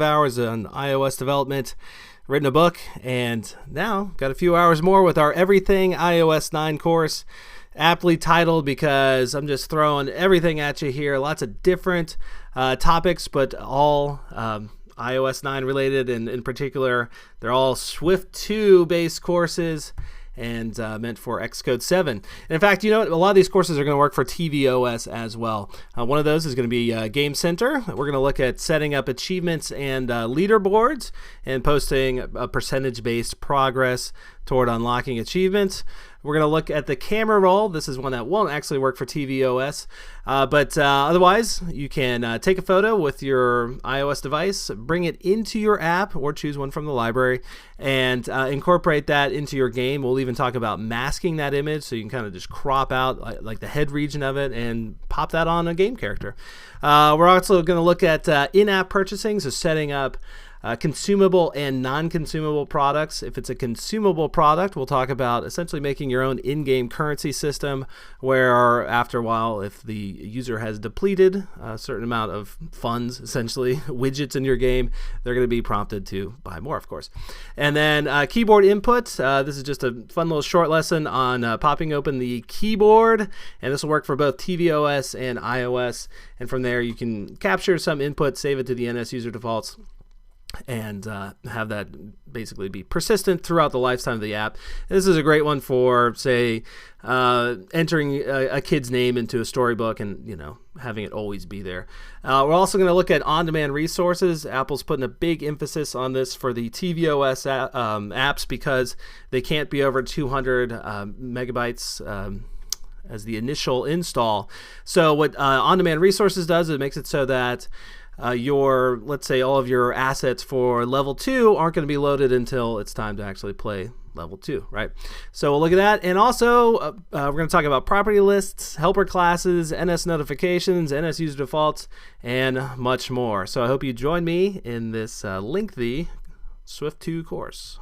hours on iOS development, written a book, and now got a few hours more with our Everything iOS 9 course, aptly titled because I'm just throwing everything at you here. Lots of different topics, but all iOS 9 related, and in particular, they're all Swift 2 based courses and meant for Xcode 7. And in fact, you know, a lot of these courses are going to work for tvOS as well. One of those is going to be Game Center. We're going to look at setting up achievements and leaderboards and posting a percentage-based progress toward unlocking achievements. We're going to look at the camera roll. This is one that won't actually work for tvOS, but otherwise, you can take a photo with your iOS device, bring it into your app, or choose one from the library, and incorporate that into your game. We'll even talk about masking that image, so you can kind of just crop out like the head region of it and pop that on a game character. We're also going to look at in-app purchasing, so setting up consumable and non-consumable products. If it's a consumable product, we'll talk about essentially making your own in-game currency system where after a while, if the user has depleted a certain amount of funds, essentially widgets in your game, they're going to be prompted to buy more, of course. And then keyboard input. This is just a fun little short lesson on popping open the keyboard, and this will work for both tvOS and iOS. And from there, you can capture some input, save it to the NS user defaults, and have that basically be persistent throughout the lifetime of the app. And this is a great one for, say, entering a kid's name into a storybook and, you know, having it always be there. We're also going to look at on-demand resources. Apple's putting a big emphasis on this for the tvOS apps because they can't be over 200 megabytes as the initial install. So what on-demand resources does is it makes it so that let's say all of your assets for level 2 aren't going to be loaded until it's time to actually play level 2, right? So we'll look at that. And also, we're going to talk about property lists, helper classes, NS notifications, NS user defaults, and much more. So I hope you join me in this lengthy Swift 2 course.